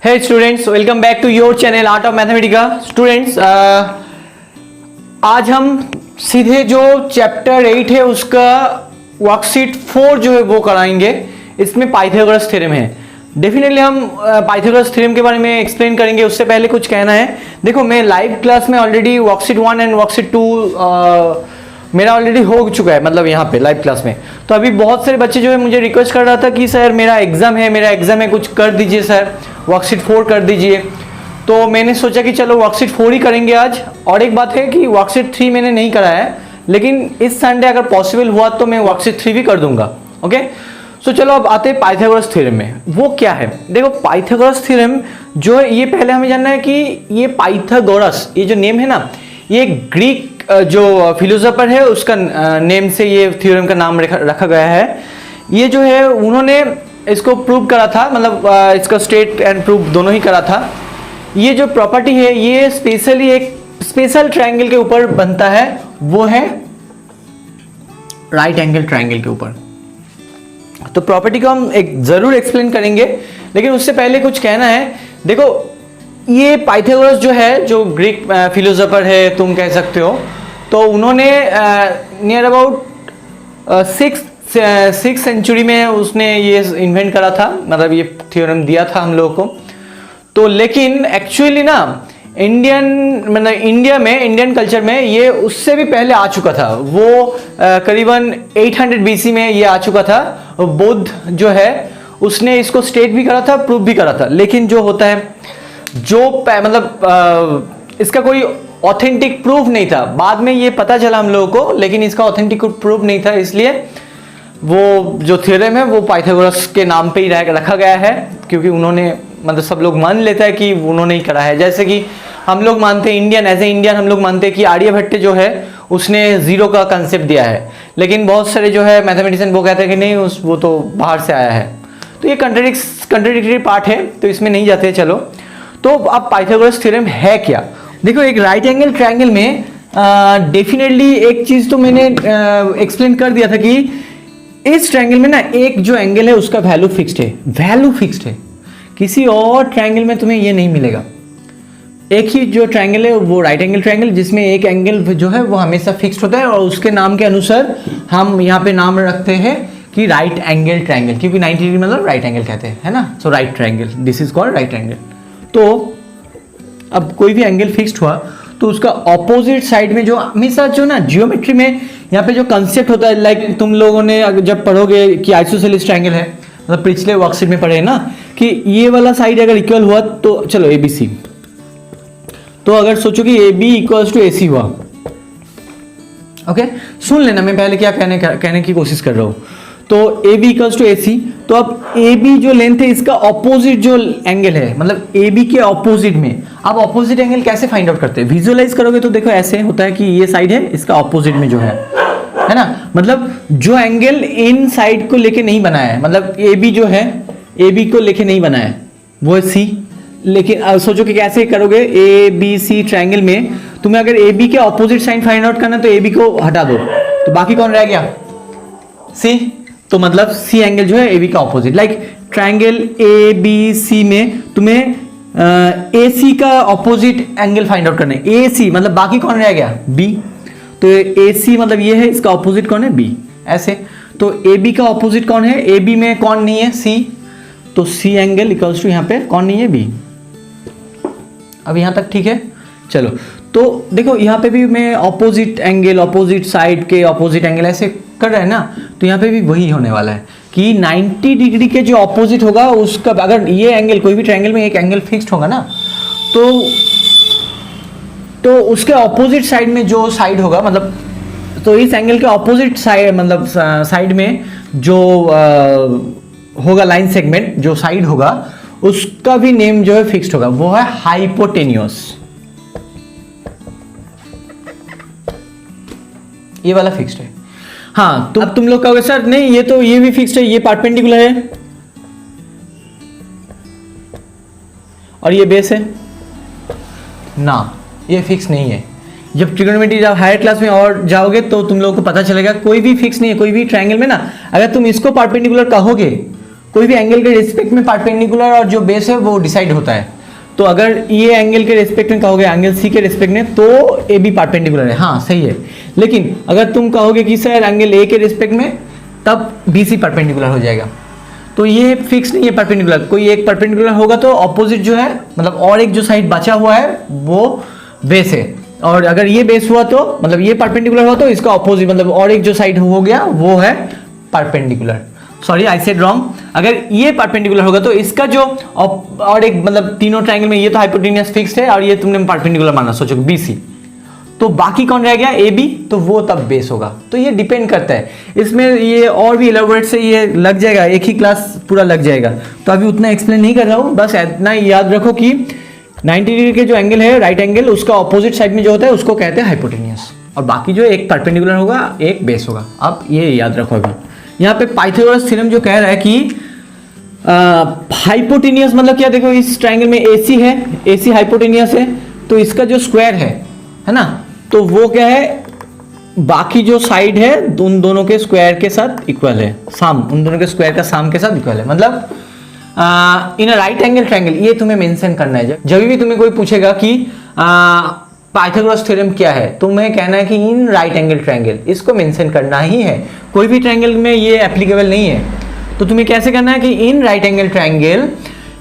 Hey students, welcome back to your channel Art of Mathematica. Students, आज हम सीधे जो चैप्टर 8 है उसका वर्कशीट 4 जो है वो कराएंगे। इसमें पाइथागोरस थ्योरम है। डेफिनेटली हम पाइथागोरस थ्योरम के बारे में एक्सप्लेन करेंगे। उससे पहले कुछ कहना है। देखो, मैं लाइव क्लास में ऑलरेडी वर्कशीट 1 एंड वर्कशीट 2 मेरा ऑलरेडी हो चुका है, मतलब यहाँ पे लाइव क्लास में। तो अभी बहुत सारे बच्चे जो है मुझे रिक्वेस्ट कर रहा था कि सर मेरा एग्जाम है, कुछ कर दीजिए सर, वर्कशीट 4 कर दीजिए। तो मैंने सोचा कि चलो वर्कशीट 4 ही करेंगे आज। और एक बात है कि वर्कशीट 3 मैंने नहीं करा है, लेकिन इस संडे अगर पॉसिबल हुआ तो मैं वर्कशीट 3 भी कर दूंगा। ओके, सो चलो अब आते हैं पाइथागोरस थ्योरम में। वो क्या है? देखो, पाइथागोरस थ्योरम जो है ये पहले हमें जानना है कि ये पाइथागोरस, ये जो नेम है ना, ये ग्रीक जो फिलोसोफर है उसका नेम से ये थ्योरम का नाम रखा गया है। ये जो है उन्होंने इसको प्रूव करा था, मतलब इसका स्टेट एंड प्रूव दोनों ही करा था। ये जो प्रॉपर्टी है ये स्पेशली एक स्पेशल ट्रायंगल के ऊपर बनता है, वो है राइट एंगल ट्रायंगल के ऊपर। तो प्रॉपर्टी को हम एक जरूर एक्सप्लेन करेंगे, लेकिन उससे पहले कुछ कहना है। देखो, ये पाइथागोरस जो है, जो ग्रीक फिलोसोफर है तुम कह सकते हो, तो उन्होंने नियर अबाउट 6th सेंचुरी में उसने ये इन्वेंट करा था, मतलब ये थ्योरम दिया था हम लोगों को। तो लेकिन एक्चुअली ना इंडिया में, इंडियन कल्चर में ये उससे भी पहले आ चुका था। वो करीबन 800 BC में ये आ चुका था। बुद्ध जो है उसने इसको स्टेट भी करा था, प्रूव भी करा था। लेकिन जो होता है, जो मतलब इसका कोई ऑथेंटिक प्रूफ नहीं था। बाद में ये पता चला हम लोगों को, लेकिन इसका ऑथेंटिक प्रूफ नहीं था। इसलिए वो जो थ्योरम है वो पाइथागोरस के नाम पे ही रखा गया है, क्योंकि उन्होंने, मतलब सब लोग मान लेता है कि उन्होंने ही करा है। जैसे कि हम लोग मानते हैं इंडियन, एज ए इंडियन हम लोग मानते हैं कि आर्यभट्ट जो है उसने जीरो का कंसेप्ट दिया है। लेकिन बहुत सारे जो है मैथमेटिशियन वो कहते हैं कि नहीं, वो तो बाहर से आया है। तो ये कंट्राडिक्टरी पार्ट है, तो इसमें नहीं जाते। चलो, तो अब पाइथागोरस थ्योरम है क्या? देखो, एक राइट एंगल ट्रायंगल में डेफिनेटली एक चीज तो मैंने एक्सप्लेन कर दिया था कि इस ट्रायंगल में ना एक जो एंगल है उसका वैल्यू फिक्स्ड है। किसी और ट्रायंगल में तुम्हें ये नहीं मिलेगा। एक ही जो ट्रायंगल है वो राइट एंगल ट्रायंगल, जिसमें एक एंगल जो है वो हमेशा फिक्स्ड होता है, और उसके नाम के अनुसार हम यहाँ पे नाम रखते हैं कि राइट एंगल ट्रायंगल, क्योंकि 90 डिग्री मतलब राइट एंगल कहते हैं, है ना। So right triangle, this is called right angle. तो अब कोई भी एंगल फिक्स्ड हुआ तो उसका ऑपोजिट साइड में जो हमेशा जो ना जियोमेट्री में यहाँ पे जो कंसेप्ट होता है, लाइक तुम लोगों ने जब पढ़ोगे कि आइसोसेलेस ट्रायंगल है, मतलब पिछले वर्कशीट में पढ़े ना कि ये वाला साइड अगर इक्वल हुआ तो चलो ABC, तो अगर सोचो कि AB इक्वल्स टू AC हुआ। ओके, सुन लेना मैं पहले क्या कहने की कोशिश कर रहा हूँ। तो AB इक्वल्स टू AC, तो अब AB जो लेंथ है इसका ऑपोजिट जो एंगल है, मतलब AB के ऑपोजिट में। अब ऑपोजिट एंगल कैसे फाइंड आउट करते हैं? विजुअलाइज करोगे तो देखो ऐसे होता है कि ये साइड है, इसका ऑपोजिट में जो है ना, मतलब जो एंगल इन साइड को लेके नहीं बना है, मतलब AB जो है AB को लेके नहीं बना है, वो है C। लेकिन सोचो कि कैसे करोगे? ABC ट्रायंगल में तुम्हें अगर AB के ऑपोजिट साइड फाइंड आउट करना तो AB को हटा दो, तो बाकी कौन रह गया? C। तो मतलब C एंगल जो है AB का ऑपोजिट। लाइक ट्रायंगल ABC में तुम्हें AC का ऑपोजिट एंगल फाइंड आउट करना है, AC, मतलब बाकी कौन रह गया? B। तो AC मतलब ये है, इसका ऑपोजिट कौन है? B। ऐसे तो AB का ऑपोजिट कौन है? AB में कौन नहीं है? C। तो C एंगल इक्वल्स टू यहाँ पे कौन नहीं है? B। अब यहाँ तक ठीक है? चलो, तो देखो यहाँ पे भी मैं ऑपोजिट एंगल, ऑपोजिट साइड के ऑपोजिट एंगल ऐसे कर रहे हैं ना, तो यहाँ पे भी वही होने वाला है कि 90 डिग्री के जो ऑपोजिट होगा उसका, अगर ये एंगल, कोई भी ट्रायंगल में एक एंगल फिक्स्ड होगा ना, तो उसके ऑपोजिट साइड में जो साइड होगा, मतलब तो इस एंगल के ऑपोजिट साइड, मतलब साइड में जो होगा लाइन सेगमेंट, जो साइड होगा उसका भी नेम जो है फिक्स्ड होगा, वो है हाइपोटेन्यूस। ये वाला फिक्स्ड है। हाँ, तो अब तुम लोग कहोगे सर नहीं, ये तो ये भी फिक्स्ड है, ये परपेंडिकुलर है और ये बेस है ना, ये फिक्स नहीं है। जब ट्रिग्नोमेट्री जब हायर क्लास में और जाओगे तो तुम लोगों को पता चलेगा कोई भी फिक्स नहीं है। कोई भी ट्रायंगल में ना अगर तुम इसको परपेंडिकुलर कहोगे कोई भी एंगल के रिस्पेक्ट में परपेंडिकुलर और जो बेस है वो डिसाइड होता है। तो अगर ये एंगल के रिस्पेक्ट में कहोगे, एंगल सी के रिस्पेक्ट में, तो ए बी परपेंडिकुलर है, हाँ सही है। लेकिन अगर तुम कहोगे कि सर एंगल ए के रिस्पेक्ट में, तब बी सी परपेंडिकुलर हो जाएगा। तो ये फिक्स नहीं है परपेंडिकुलर, कोई एक परपेंडिकुलर होगा तो ऑपोजिट जो है, मतलब और एक जो साइड बचा हुआ है वो बेस है, और अगर ये बेस हुआ तो मतलब ये परपेंडिकुलर हुआ तो इसका ऑपोजिट मतलब और एक जो साइड हो गया वो है perpendicular. Sorry I said wrong, अगर ये परपेंडिकुलर होगा तो इसका जो और एक मतलब तीनों ट्रायंगल में ये तो हाइपोटेन्यूस फिक्स्ड है और ये तुमने परपेंडिकुलर माना, सोचो BC, तो बाकी कौन रह गया AB, तो वो तब बेस होगा। तो ये डिपेंड करता है, इसमें ये और भी इलेबोरेट से ये लग जाएगा, एक ही क्लास पूरा लग जाएगा, तो अभी उतना एक्सप्लेन नहीं कर रहा हूँ। बस इतना याद रखो कि 90 डिग्री के जो एंगल है राइट एंगल, उसका ऑपोजिट साइड में जो होता है उसको कहते हैं हाइपोटेन्यूस, और बाकी जो एक परपेंडिकुलर होगा एक बेस होगा। अब ये याद रखो। अभी यहाँ पे पाइथागोरस थ्योरम जो कह रहा है कि हाइपोटेन्यूस मतलब क्या, देखो इस ट्रायंगल में AC है, AC हाइपोटेन्यूस है, तो इसका जो स्क्वायर है ना, तो वो क्या है, बाकी जो साइड है उन दोनों के स्क्वायर के साथ इक्वल है, साम उन दोनों के स्क्वायर का साम के साथ इक्वल है। मतलब इन अ राइट एंगल ट्रायंगल, ये तुम्हें मेंशन करना है। जब भी तुम्हें कोई पूछेगा कि पाइथागोरस थ्योरम क्या है, तुम्हें कहना है कि इन राइट एंगल ट्रायंगल, इसको मेंशन करना ही है। कोई भी ट्रायंगल में ये एप्लीकेबल नहीं है, तो तुम्हें कैसे करना है कि in right angle triangle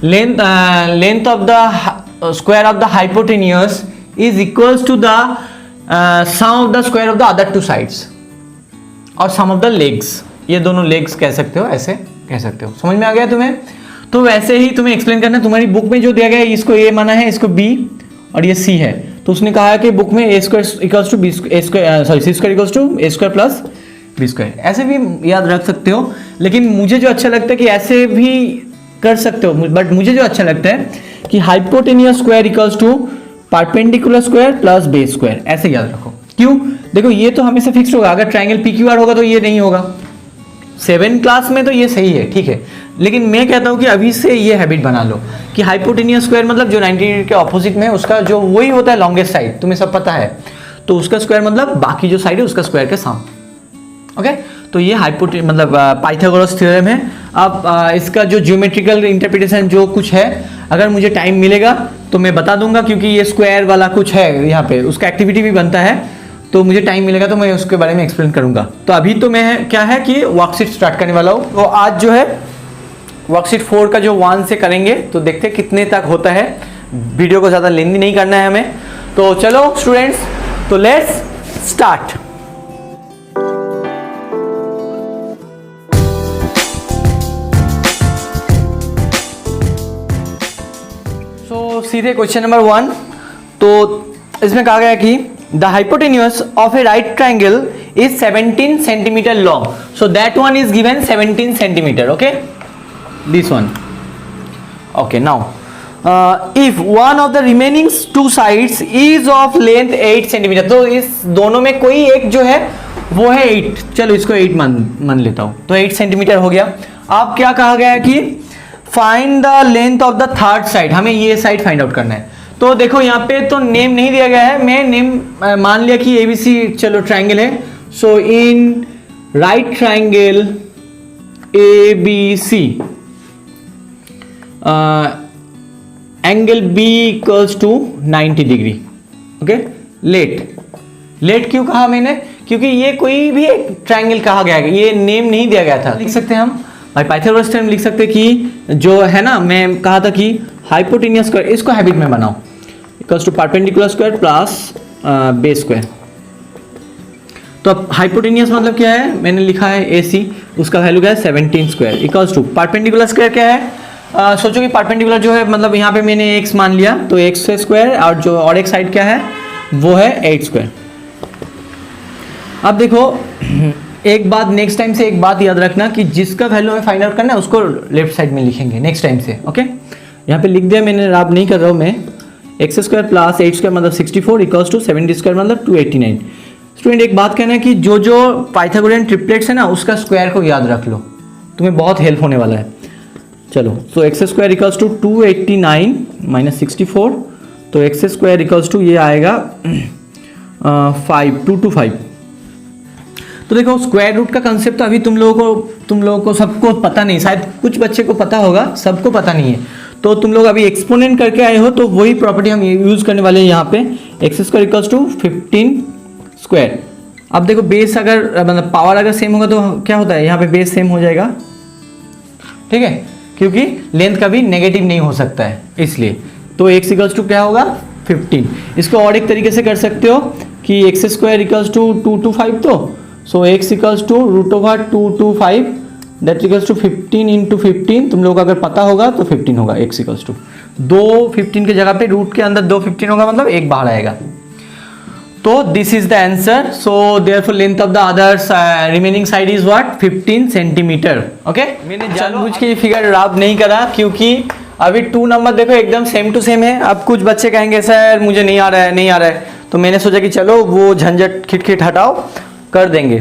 length of the square of the hypotenuse is equals to the sum of the square of the other two sides और सम ऑफ द लेग्स। ये दोनों लेग्स कह सकते हो, ऐसे कह सकते हो। समझ में आ गया तुम्हें? तो वैसे ही तुम्हें एक्सप्लेन करना है। तुम्हारी बुक में जो दिया गया है, इसको A माना है, इसको B और ये C है, तो उसने कहा है कि बुक में A square equals to B square, sorry C square equals to A square plus B square. ऐसे भी याद रख सकते हो, लेकिन मुझे जो अच्छा लगता है कि ऐसे भी कर सकते हो, बट मुझे जो अच्छा लगता है कि hypotenuse square equals to perpendicular square plus base square, ऐसे याद रखो। क्यों? देखो ये तो हमेशा फिक्स होगा, अगर ट्रायंगल PQR होगा तो ये नहीं होगा। 7 क्लास में तो ये सही है, ठीक है, लेकिन मैं कहता हूँ कि अभी से ये हैबिट बना लो कि हाइपोटेन्यूस स्क्वायर मतलब जो 90 डिग्री के ऑपोजिट में उसका जो वही होता है लॉन्गेस्ट साइड, तुम्हें सब पता है, तो उसका स्क्वायर मतलब बाकी जो साइड है उसका स्क्वायर के साम। ओके, तो ये मतलब पाइथागोरस थ्योरम है। अब इसका जो ज्योमेट्रिकल इंटरप्रिटेशन जो कुछ है, अगर मुझे टाइम मिलेगा तो मैं बता दूंगा, क्योंकि ये स्क्वायर वाला कुछ है यहाँ पे, उसका एक्टिविटी भी बनता है, तो मुझे टाइम मिलेगा तो मैं उसके बारे में एक्सप्लेन करूंगा। तो अभी तो मैं क्या है कि वर्कशीट स्टार्ट करने वाला हूँ। तो आज जो है वर्कशीट 4 का जो 1 से करेंगे, तो देखते हैं कितने तक होता है। वीडियो को ज़्यादा लेंदी नहीं करना है हमें। तो चलो स्टूडेंट्स, तो लेट्स स्टार्ट। सो सीधे क्वेश्चन नंबर 1। तो इसमें कहा गया कि the hypotenuse of a right triangle is 17 centimetre long, so that one is given 17 centimetre. Okay, this one. Okay, now if one of the remaining two sides is of length 8 centimeter, तो इस दोनों में कोई एक जो है वो है 8, चलो इसको 8 मान लेता हूं, तो 8 सेंटीमीटर हो गया। अब क्या कहा गया है कि find the length of the third side, हमें ये साइड फाइंड आउट करना है। तो देखो यहाँ पे तो नेम नहीं दिया गया है, मैं नेम मान लिया कि ABC चलो ट्रायंगल है, so in right triangle ABC angle B equals to 90 degree. Okay, let क्यों कहा मैंने? क्योंकि ये कोई भी एक ट्रायंगल कहा गया है, ये नेम नहीं दिया गया था। लिख सकते हैं हम भाई पाइथागोरस थ्योरम, लिख सकते हैं कि जो है ना, मैं कहा था कि हाइपोटेन्यूस स्क्वायर, इसको हैबिट में बनाओ, equals to perpendicular square plus base square. तो अब हाइपोटेन्यूस मतलब क्या है, मैंने लिखा है AC, उसका वैल्यू क्या है 17 square equals to perpendicular square क्या है, सोचो कि परपेंडिकुलर जो है मतलब यहाँ पे मैंने x मान लिया, तो x स्क्वायर और जो और एक साइड क्या है वो है 8 स्क्वायर। अब देखो एक बात, नेक्स्ट टाइम से एक बात याद रखना कि जिसका वैल्यू हमें फाइंड आउट करना है उसको लेफ्ट साइड में लिखेंगे नेक्स्ट टाइम से। ओके, यहाँ पे लिख दिया मैंने, रब नहीं कर रहा हूँ मैं। x स्क्वायर प्लस 8 स्क्वायर मतलब 64 इक्वल्स टू 70 स्क्वायर मतलब 289। स्टूडेंट एक बात कहना है कि जो जो पाइथागोरियन ट्रिपलेट्स है ना, उसका स्क्वायर को याद रख लो, तुम्हें बहुत हेल्प होने वाला है। चलो, तो x square equals to 289 minus 64, तो एक्स स्क्वायर इक्वल्स टू ये आएगा 5225। तो देखो स्क्वायर रूट का कंसेप्ट तो अभी तुम लोगों को सबको पता नहीं, शायद कुछ बच्चे को पता होगा, सबको पता नहीं है। तो तुम लोग अभी एक्सपोनेंट करके आए हो, तो वही प्रॉपर्टी हम यूज करने वाले हैं यहाँ पे। X square equals to 15 square. अब देखो बेस अगर मतलब पावर अगर सेम होगा तो क्या होता है, यहाँ पे बेस सेम हो जाएगा, ठीक है, क्योंकि लेंथ कभी नेगेटिव नहीं हो सकता है इसलिए। तो एक्स इक्वल्स टू क्या होगा 15। इसको और एक तरीके से कर सकते हो कि एक्स स्क्वायर इक्वल्स टू 225, तो so x equals to root over 225 that equals to 15 into 15। तुम लोग को अगर पता होगा तो 15 होगा। एक्स इक्वल्स टू 2 15 के जगह पे रूट के अंदर 2 15 होगा, मतलब एक बाहर आएगा। तो this is the answer. So therefore length of the others remaining side is what 15 centimetre. Okay, मैंने जानबूझ के फिगर रब नहीं करा क्योंकि अभी 2 नंबर देखो एकदम सेम टू सेम है। अब कुछ बच्चे कहेंगे सर मुझे नहीं आ रहा है, नहीं आ रहा है, तो मैंने सोचा कि चलो वो झंझट खिटखिट हटाओ, कर देंगे।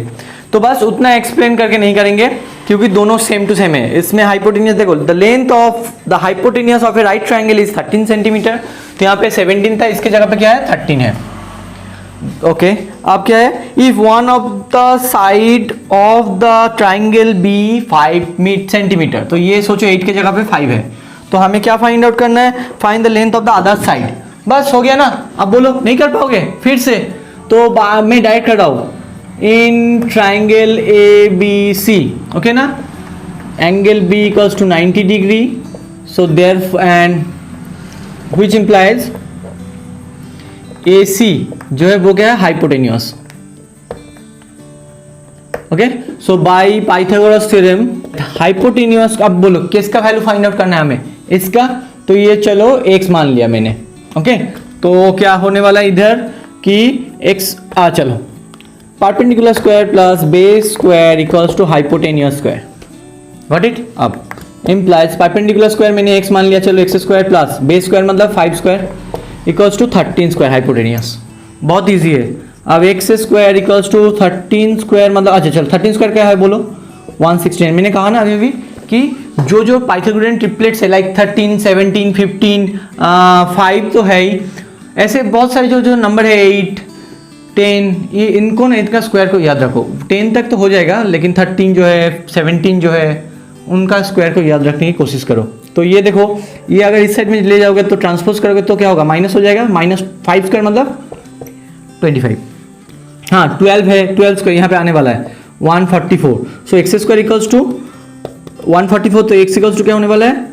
तो बस उतना एक्सप्लेन करके नहीं करेंगे क्योंकि दोनों सेम टू सेम है। इसमें हाइपोटेनियस देखो, the length of the hypotenuse of a right triangle is 13 centimetre. तो यहाँ पे 17 था, इसके जगह पे क्या है 13 है। ओके, अब क्या है, if one of the side of the triangle be 5 centimetre. तो ये सोचो 8 के जगह पे 5 है, तो हमें क्या फाइंड आउट करना है, find the length of the other side. बस हो गया ना। अब बोलो नहीं कर पाओगे फिर से, तो मैं डायरेक्ट कर रहा हूं, in triangle A B C, okay ना, angle B equals to 90 degree. So there and which implies AC जो है वो क्या है hypotenuse. Okay, so by Pythagoras theorem hypotenuse. अब बोलो किसका वैल्यू फाइंड आउट करना है हमें, इसका। तो ये चलो x मान लिया मैंने। ओके, तो क्या होने वाला इधर कि x चलो perpendicular square plus base square equals to hypotenuse square. What it अब इंप्लाइज परपेंडिकुलर स्क्वायर मैंने x मान लिया, चलो x square plus base square मतलब 5 square equals to 13 square hypotenuse. बहुत इजी है। अब x square equals to 13 square मतलब अच्छा चलो 13 स्क्वायर क्या है बोलो 116। मैंने कहा ना अभी कि जो पाइथागोरियन ट्रिपलेट्स है लाइक 13 17 15 5 तो है ही, ऐसे बहुत सारे जो नंबर है 8 10, ये इनको ना इनका स्क्वायर को याद रखो। 10 तक तो हो जाएगा, लेकिन 13 जो है 17 जो है उनका स्क्वायर को याद रखने की कोशिश करो। तो ये देखो, ये अगर इस साइड में ले जाओगे तो ट्रांसपोज करोगे तो क्या होगा, माइनस हो जाएगा। -5 स्क्वायर मतलब 25, हाँ 12 है, 12 स्क्वायर यहाँ पे आने वाला है 144। So x square equals to 144, तो एक्स इक्वल्स टू क्या होने वाला है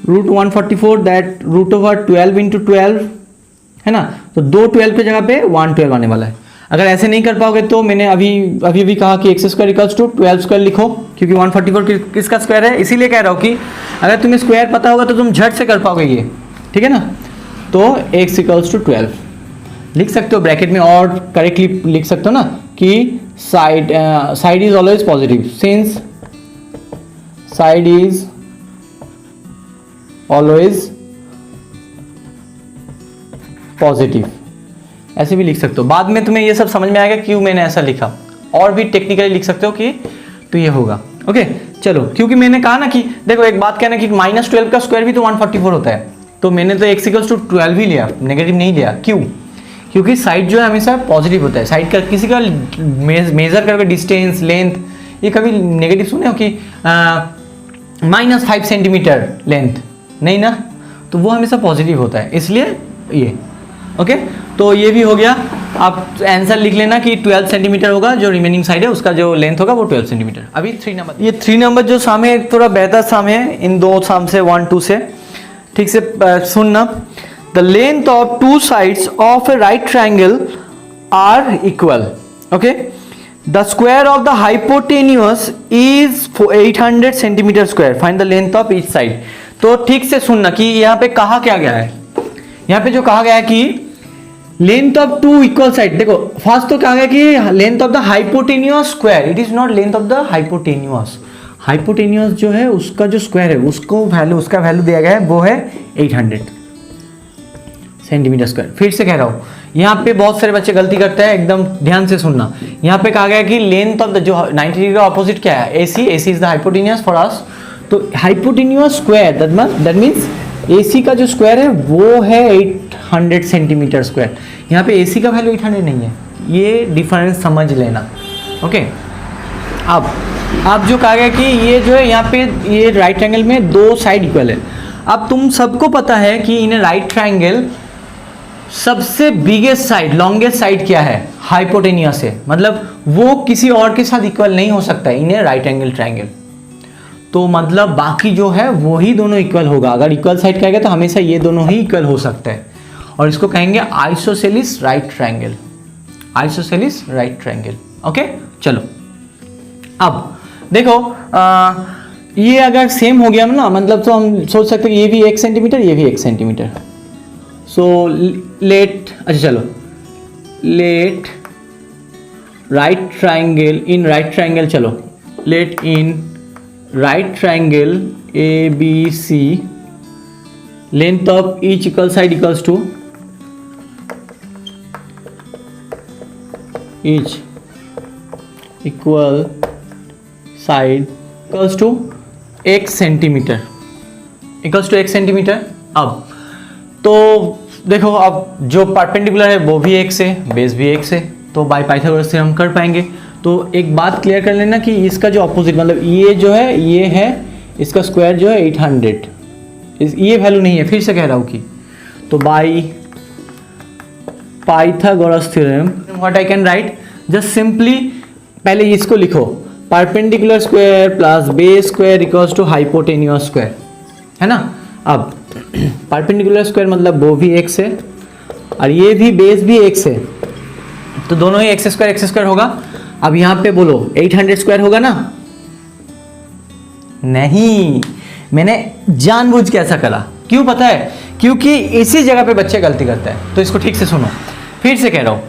root 144 that root over 12 into 12 है ना। तो 2 12 के जगह पे 112 आने वाला है। अगर ऐसे नहीं कर पाओगे तो मैंने अभी भी कहा कि x square equals to 12 square लिखो, क्योंकि 144 किसका स्क्वायर है, इसीलिए कह रहा हूँ कि अगर तुम्हें स्क्वायर पता होगा तो तुम झट से कर पाओगे ये, ठीक है ना। तो एक्स इक्वल्स टू 12 लिख सकते हो ब्रैकेट में, और करेक्टली लिख सकते हो ना कि side is always positive, since side is always positive, ऐसे भी लिख सकते हो। बाद में तुम्हें ये सब समझ में आएगा क्यों मैंने ऐसा लिखा, और भी टेक्निकली लिख सकते हो कि तो ये होगा। ओके चलो, क्योंकि मैंने कहा ना कि देखो एक बात कहना कि -12 का स्क्वायर भी तो 144 होता है, तो मैंने तो x इक्वल्स टू 12 ही लिया, नेगेटिव नहीं लिया। क्यों, क्योंकि साइड जो है हमेशा पॉजिटिव होता है। साइड का किसी का मेजर करके डिस्टेंस लेंथ, ये कभी नेगेटिव सुने हो कि -5 सेंटीमीटर लेंथ, नहीं ना, तो वो हमेशा पॉजिटिव होता है, इसलिए ये। ओके तो ये भी हो गया। आप आंसर लिख लेना कि 12 सेंटीमीटर होगा, जो रिमेनिंग साइड है उसका जो लेंथ होगा वो 12 सेंटीमीटर। अभी 3 नंबर, ये 3 नंबर जो साम है थोड़ा बेहतर साम है इन दो साम से 1 2 से, ठीक से सुनना। द लेंथ ऑफ 2 साइड्स of a right triangle are equal. Okay, the square of the hypotenuse is 800 centimetre square, find the length of each side. तो ठीक से सुनना कि यहाँ पे कहा क्या गया है, यहाँ पे जो कहा गया है कि लेंथ ऑफ 2 इक्वल साइड, देखो फर्स्ट तो कहा गया कि length of the hypotenuse square, it is not length of the hypotenuse. Hypotenuse जो है उसका जो स्क्वायर है उसका वैल्यू दिया गया है, वो है 800 सेंटीमीटर स्क्वायर। फिर से कह रहा हूं, यहाँ पे बहुत सारे बच्चे गलती करते हैं, एकदम ध्यान से सुनना। यहाँ पे कहा गया कि लेंथ ऑफ द जो 90 डिग्री का ऑपोजिट क्या है, AC is the hypotenuse for us. तो hypotenuse square that means AC का जो स्क्वायर है वो है 800 सेंटीमीटर स्क्वायर। यहाँ पे AC का वैल्यू 800 नहीं है, ये डिफरेंस समझ लेना। ओके अब जो कहा गया कि ये जो है यहाँ पे ये राइट ट्रायंगल में दो साइड इक्वल है। अब तुम सबको पता है कि इन राइट ट्रायंगल सबसे बिगेस्ट साइड लॉन्गेस्ट साइड क्या है, हाइपोटेनियस है, मतलब वो किसी और के साथ इक्वल नहीं हो सकता इन राइट एंगल ट्रायंगल। तो मतलब बाकी जो है वो ही दोनों इक्वल होगा। अगर इक्वल साइड कहेगा तो हमेशा ये दोनों ही इक्वल हो सकता है, और इसको कहेंगे isosceles right triangle, isosceles right triangle. Okay चलो अब देखो ये अगर सेम हो गया ना, मतलब तो हम सोच सकते हैं कि ये भी 1 सेंटीमीटर, ये भी 1 सेंटीमीटर। सो लेट, अच्छा चलो, let right triangle, in right triangle, चलो let in right triangle A B C length of each equal side equals to each equal side equals to 1 centimetre, equals to 1 centimetre. अब तो देखो, अब जो perpendicular है वो भी 1 से, बेस भी 1 से, तो बाय पाइथागोरस से हम कर पाएंगे। तो एक बात क्लियर कर लेना कि इसका जो अपोजिट, मतलब ये जो है ये है, इसका स्क्वायर जो है 800, ये वैल्यू नहीं है, फिर से कह रहा हूँ कि तो by Pythagoras theorem what I can write, just simply पहले इसको लिखो, perpendicular square plus base square equals to hypotenuse square, है ना। अब परपेंडिकुलर स्क्वायर मतलब वो भी 1 से और ये भी बेस भी 1 से, तो दोनों ही एक्स स्क्वायर होगा। अब यहाँ पे बोलो 800 स्क्वायर होगा ना, नहीं, मैंने जानबूझ के ऐसा करा, क्यों पता है, क्योंकि इसी जगह पे बच्चे गलती करते हैं। तो इसको ठीक से सुनो, फिर से कह रहा हूँ,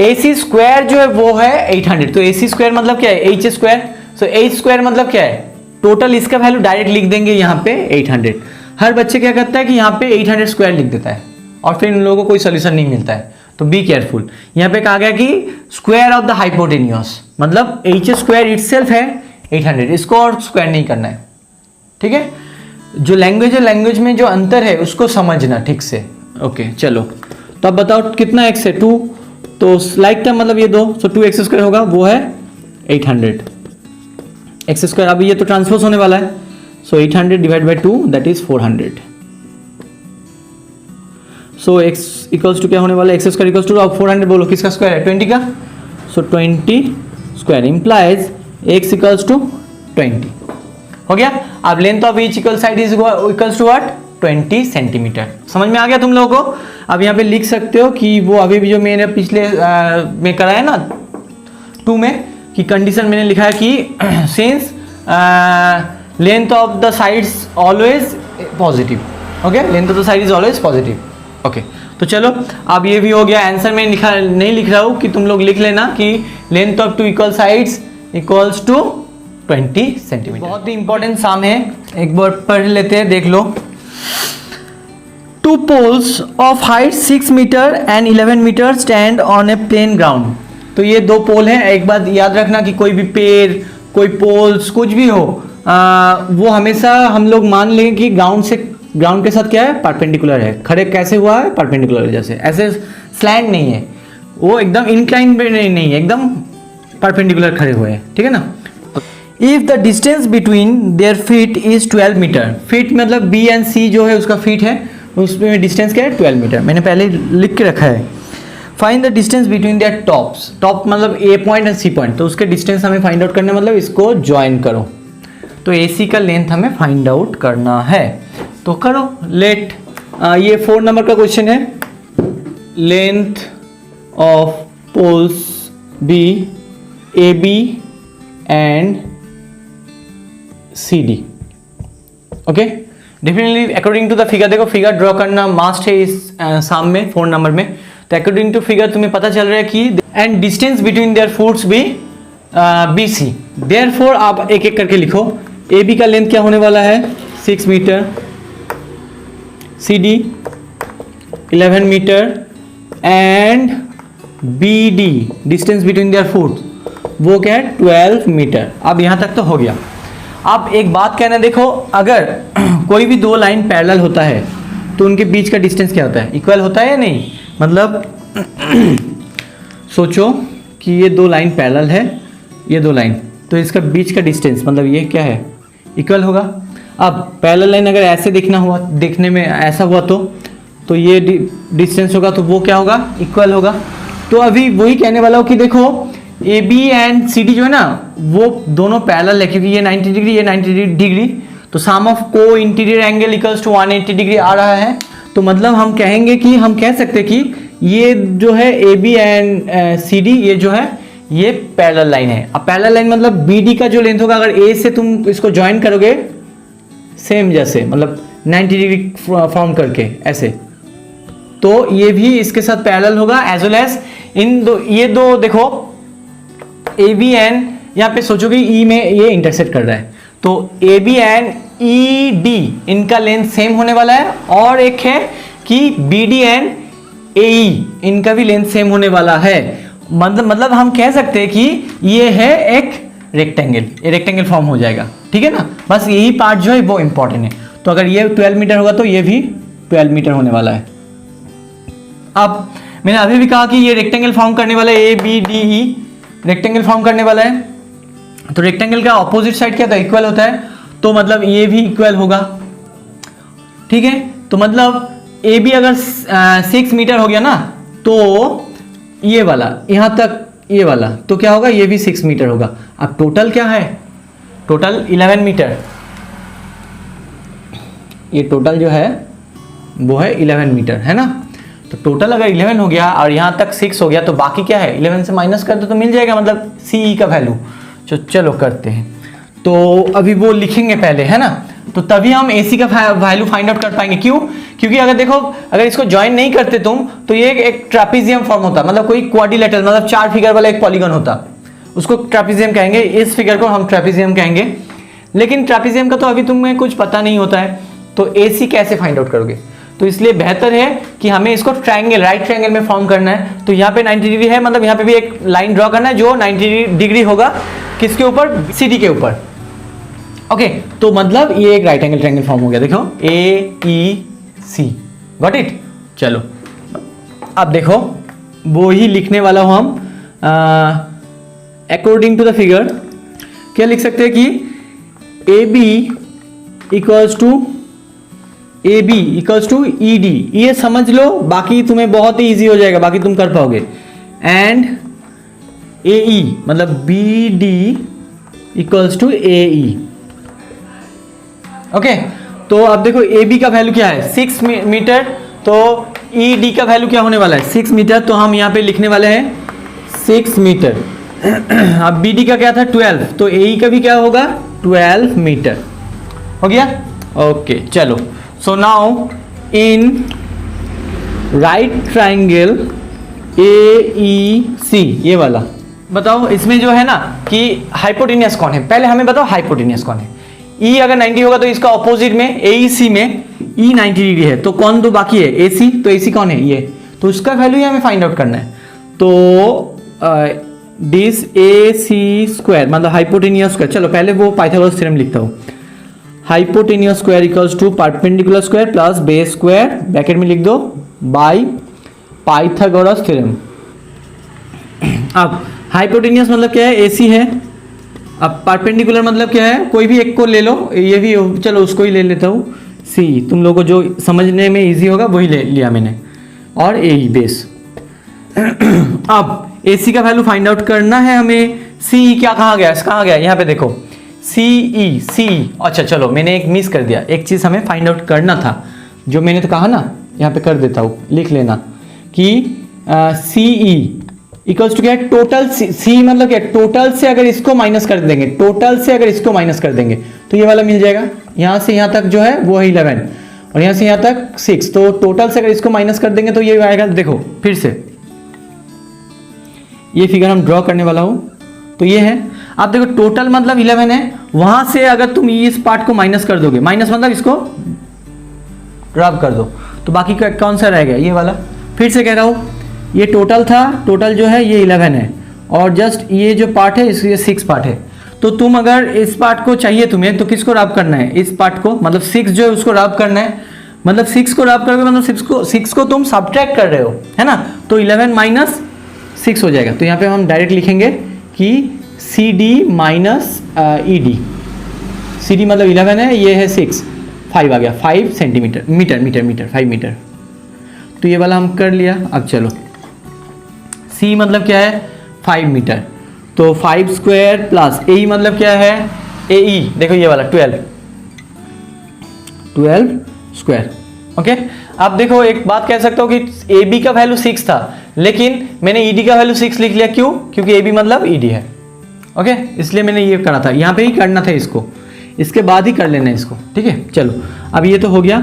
AC स्क्वायर जो है वो है 800, तो AC स्क्वायर मतलब क्या है, H स्क्वायर, सो H स्क्वायर मतलब क्या है, टोटल इसका वैल्यू डायरेक्ट लिख देंगे यहाँ पे 800। हर बच्चे क्या करता है कि यहाँ पे 800 स्क्वायर लिख देता है और फिर इन लोगों को कोई सोल्यूशन नहीं मिलता है। तो बी केयरफुल, यहाँ पे कहा गया कि स्क्वायर ऑफ द हाइपोटेन्यूस, मतलब H स्क्वायर इटसेल्फ है 800, इसको और स्क्वायर नहीं करना है, ठीक है। जो लैंग्वेज है, लैंग्वेज में जो अंतर है उसको समझना ठीक से। ओके चलो, तो अब बताओ कितना x है, 2, तो लाइक टर्म मतलब ये 2, सो 2x स्क्वायर होगा, वो है 800 x स्क्वायर। अब ये तो ट्रांसपोज होने वाला है, so 800 divide by 2 that is 400। So x equals to क्या होने वाला है, x स्क्वायर इक्वल्स टू, अब 400 बोलो किसका स्क्वायर है, 20 का, so 20 square implies x equals to 20 हो गया। अब length of each equal side is equals to what, 20 centimetre. समझ में आ गया तुम लोगों को। अब यहाँ पे लिख सकते हो कि वो अभी भी जो मैंने पिछले में कराया ना 2 में, कि कंडीशन मैंने लिखा है कि since length of the sides always positive, okay, length of the side is always positive. Okay तो चलो, अब ये भी हो गया। आंसर में नहीं लिख रहा हूँ, कि तुम लोग लिख लेना कि length of 2 equal sides equals to 20 centimetre. बहुत ही इंपॉर्टेंट सम है, एक बार पढ़ लेते हैं, देख लो। 2 poles of height 6 metre and 11 metre stand on a plain ground। तो ये 2 पोल हैं। एक बात याद रखना कि कोई भी पेड़, कोई पोल्स, कुछ भी हो, वो हमेशा हम लोग मान लेंगे कि ग्राउंड के साथ क्या है, परपेंडिकुलर है। खड़े कैसे हुआ है, परपेंडिकुलर, जैसे ऐसे स्लैंट नहीं है, वो एकदम इंक्लाइन पे नहीं है, एकदम परपेंडिकुलर खड़े हुए हैं, ठीक है ना। If the distance between their feet is 12 metre, feet मतलब B एंड C जो है उसका फीट है, उसमें डिस्टेंस क्या है 12 मीटर, मैंने पहले लिख के रखा है। Find the distance between there tops, top मतलब A point and C point, तो उसके डिस्टेंस हमें फाइंड आउट करना, मतलब इसको ज्वाइन करो, तो AC का लेंथ हमें फाइंड आउट करना है, तो करो। लेट ये 4 नंबर का क्वेश्चन है, length of poles B, AB and CD, okay. Definitely according to the figure, देखो फिगर ड्रॉ करना मस्ट है इस सम में 4 नंबर में, तो अकॉर्डिंग टू फिगर तुम्हें पता चल रहा है कि and distance between there foots भी BC, देयरफॉर आप एक एक करके लिखो। AB का लेंथ क्या होने वाला है 6 metre, CD 11 metre and BD distance between their foot वो क्या है 12 मीटर। अब यहाँ तक तो हो गया। अब एक बात कहना, देखो अगर कोई भी 2 लाइन पैरेलल होता है तो उनके बीच का डिस्टेंस क्या होता है, इक्वल होता है या नहीं। मतलब सोचो कि ये 2 लाइन पैरेलल है, ये 2 लाइन, तो इसका बीच का डिस्टेंस मतलब ये क्या है, इक्वल होगा। अब पैरेलल लाइन अगर ऐसे देखने में ऐसा हुआ तो ये डिस्टेंस होगा, तो वो क्या होगा, इक्वल होगा। तो अभी वही कहने वाला हूँ कि देखो A B and C D जो है ना वो दोनों पैरेलल है, क्योंकि ये 90 डिग्री ये 90 डिग्री, तो सम ऑफ को interior angle equals to 180 degree आ रहा है। तो मतलब हम कहेंगे कि हम कह सकते हैं कि ये जो है A B and C D ये जो है ये पैरेलल लाइन है। अब पैरेलल लाइन मतलब बी डी का जो लेंथ होगा, अगर ए से तुम इसको ज्वाइन करोगे सेम जैसे मतलब 90 डिग्री फॉर्म करके ऐसे, तो ये भी इसके साथ पैरेलल होगा। एज वेल एज ये दो देखो ए बी एन, यहाँ पे सोचोगे ई में ये इंटरसेक्ट कर रहा है, तो A B and E D इनका लेंथ सेम होने वाला है। और एक है कि B D and A E इनका भी लेंथ सेम होने वाला है। मतलब हम कह सकते हैं कि ये है एक रेक्टेंगल, ये रेक्टेंगल फॉर्म हो जाएगा, ठीक है ना। बस यही पार्ट जो है वो इंपॉर्टेंट है। तो अगर ये 12 मीटर होगा तो ये भी 12 मीटर होने वाला है। अब मैंने अभी भी कहा कि ये रेक्टेंगल फॉर्म करने वाला है, A B D E rectangle form करने वाला है। तो रेक्टेंगल का ऑपोजिट साइड क्या था, इक्वल होता है, तो मतलब ये भी इक्वल होगा, ठीक है। तो मतलब ए बी अगर 6 मीटर हो गया ना, तो ये वाला यहां तक ये वाला तो क्या होगा, ये भी 6 मीटर होगा। अब टोटल क्या है, टोटल 11 मीटर, ये टोटल जो है वो है 11 मीटर, है ना। तो टोटल अगर 11 हो गया और यहाँ तक 6 हो गया, तो बाकी क्या है 11 से माइनस कर दो तो मिल जाएगा, मतलब सी ई का वैल्यू। चलो करते हैं, तो अभी वो लिखेंगे पहले, है ना। तो तभी हम ए सी का वैल्यू फाइंड आउट कर पाएंगे। क्यों, क्योंकि अगर देखो अगर इसको ज्वाइन नहीं करते तुम तो ये एक ट्रापीजियम फॉर्म होता, मतलब कोई क्वाड्रिलेटरल मतलब 4 फिगर वाला एक पॉलीगन होता, उसको ट्रापीजियम कहेंगे। इस फिगर को हम ट्रापीजियम कहेंगे। लेकिन ट्रापीजियम का तो अभी तुम्हें कुछ पता नहीं होता है, तो ए सी कैसे फाइंड आउट करोगे। तो इसलिए बेहतर है कि हमें इसको ट्रायंगल, राइट ट्रायंगल में फॉर्म करना है। तो यहाँ पे 90 डिग्री है, मतलब यहाँ पे भी एक लाइन ड्रॉ करना है जो 90 डिग्री होगा, किसके ऊपर, सी डी के ऊपर। ओके, तो मतलब ये एक राइट एंगल ट्रायंगल फॉर्म हो गया, देखो ए ई सी, गॉट इट। चलो अब देखो वो ही लिखने वाला हूं हम, अकॉर्डिंग टू द फिगर क्या लिख सकते हैं कि A B equals to E D, ये समझ लो, बाकी तुम्हें बहुत ही इजी हो जाएगा, बाकी तुम कर पाओगे। एंड ए ई मतलब B D equals to A E. Okay, तो अब देखो ए बी का वैल्यू क्या है 6 मीटर, तो ई डी का वैल्यू क्या होने वाला है 6 मीटर, तो हम यहाँ पे लिखने वाले हैं 6 मीटर। अब बी डी का क्या था 12, तो ए ई का भी क्या होगा 12 मीटर, हो गया। ओके चलो, so now in right triangle A E C, ये वाला बताओ, इसमें जो है ना कि हाइपोटेनियस कौन है, पहले हमें बताओ हाइपोटेनियस कौन है। ई अगर 90 होगा तो इसका ऑपोजिट में ए ई सी में ई 90 डिग्री है, तो कौन दो बाकी है ए सी, तो ए सी कौन है ये, तो उसका वैल्यू हमें फाइंड आउट करना है। तो दिस ए सी स्क्वायर मतलब हाइपोटेनियस स्क्वायर, चलो पहले वो पाइथागोरस थ्योरम लिखता हूँ। Hypotenuse square equals to perpendicular square plus base square, bracket में लिख दो, बाय पाइथागोरस थ्योरम। अब हाइपोटेनियस मतलब क्या है, एसी है। अब परपेंडिकुलर मतलब क्या है, कोई भी एक को ले लो, ये भी चलो उसको ही ले लेता हूँ सी, तुम लोगों को जो समझने में इजी होगा वही ले लिया मैंने, और ए ई बेस। अब ए सी का वैल्यू फाइंड आउट करना है हमें। सी ई क्या कहा गया, कहाँ गया, यहाँ पे देखो सी ई। अच्छा चलो मैंने एक मिस कर दिया, एक चीज़ हमें फाइंड आउट करना था, जो मैंने तो कहा ना, यहाँ पे कर देता हूँ, लिख लेना कि सी ई इक्वल्स टू क्या है टोटल, सी मतलब क्या, टोटल से अगर इसको माइनस कर देंगे, टोटल से अगर इसको माइनस कर देंगे तो ये वाला मिल जाएगा। यहाँ से यहाँ तक जो है वो है 11 और यहाँ से यहाँ तक 6, तो टोटल से अगर इसको माइनस कर देंगे तो ये आएगा, देखो फिर से ये फिगर हम ड्रॉ करने वाला हूँ, तो ये है। आप देखो टोटल मतलब 11 है, वहां से अगर तुम इस पार्ट को माइनस कर दोगे, माइनस मतलब इसको ड्रॉप कर दो, तो बाकी कौन सा रहेगा, ये वाला। फिर से कह रहा हूँ, ये टोटल था, टोटल जो है ये 11 है, और जस्ट ये जो पार्ट है ये 6 पार्ट है। तो तुम अगर इस पार्ट को चाहिए तुम्हें, तो किसको रब करना है, इस पार्ट को, मतलब 6 जो है उसको रब करना है, मतलब 6 को रब करोगे मतलब 6 को तुम सब्ट्रैक्ट कर रहे हो, है ना। तो 11 माइनस 6 हो जाएगा। तो यहाँ पे हम डायरेक्ट लिखेंगे कि C D minus E D. C D मतलब 11 है, ये है 6, 5 आ गया, 5 सेंटीमीटर, मीटर 5 मीटर। तो ये वाला हम कर लिया। अब चलो सी मतलब क्या है 5 मीटर, तो 5 स्क्वायर प्लस ए मतलब क्या है ए ई, देखो ये वाला 12 स्क्वायर। ओके, अब देखो एक बात कह सकता हूँ कि ए बी का वैल्यू 6 था, लेकिन मैंने ई डी का वैल्यू 6 लिख लिया, क्यों? क्योंकि ए बी मतलब ई डी है। ओके, इसलिए मैंने ये करा था, यहाँ पे ही करना था इसको, इसके बाद ही कर लेना इसको। ठीक है, चलो अब ये तो हो गया,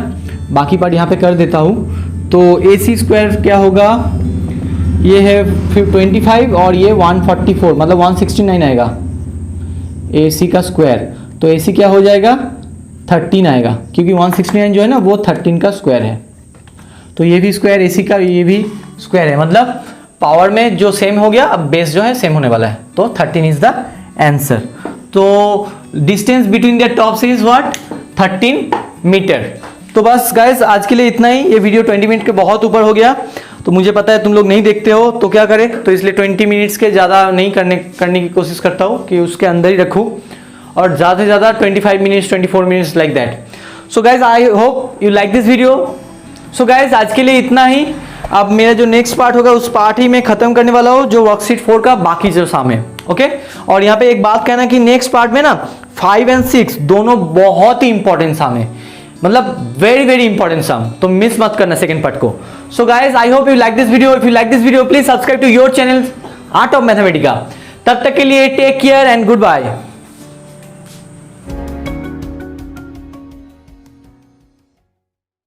बाकी पार्ट यहाँ पे कर देता हूँ। तो ए सी स्क्वायर क्या होगा, ये है फिर 25 और ये 144 मतलब 169 आएगा ए सी का स्क्वायर। तो ए सी क्या हो जाएगा 13 आएगा, क्योंकि 169 जो है ना वो 13 का स्क्वायर है। तो ये भी स्क्वायर ए सी का, ये भी स्क्वायर है, मतलब पावर में जो सेम हो गया, अब बेस जो है सेम होने वाला है। तो 13 इज द आंसर। तो distance between the tops is what 13 metre. तो बस गाइस आज के लिए इतना ही। ये वीडियो 20 मिनट के बहुत ऊपर हो गया, तो मुझे पता है तुम लोग नहीं देखते हो, तो क्या करें, तो इसलिए 20 मिनट्स के ज़्यादा नहीं करने की कोशिश करता हूँ कि उसके अंदर ही रखूँ, और ज़्यादा से ज़्यादा 25 minutes 24 minutes like that. So guys I hope you like this video. So guys आज के लिए इतना ही। अब मेरा जो नेक्स्ट पार्ट होगा उस पार्ट ही मैं खत्म करने वाला हूँ, जो वर्कशीट 4 का बाकी जो साम है। ओके, और यहाँ पे एक बात कहना कि नेक्स्ट पार्ट में ना 5 और 6 दोनों बहुत ही इंपॉर्टेंट साम है, मतलब वेरी वेरी इंपॉर्टेंट सम, तो मिस मत करना सेकंड पार्ट को। So guys I hope you like this video. If you like this video please subscribe to your channel Art of Mathematica. तब तक के लिए take care and good bye.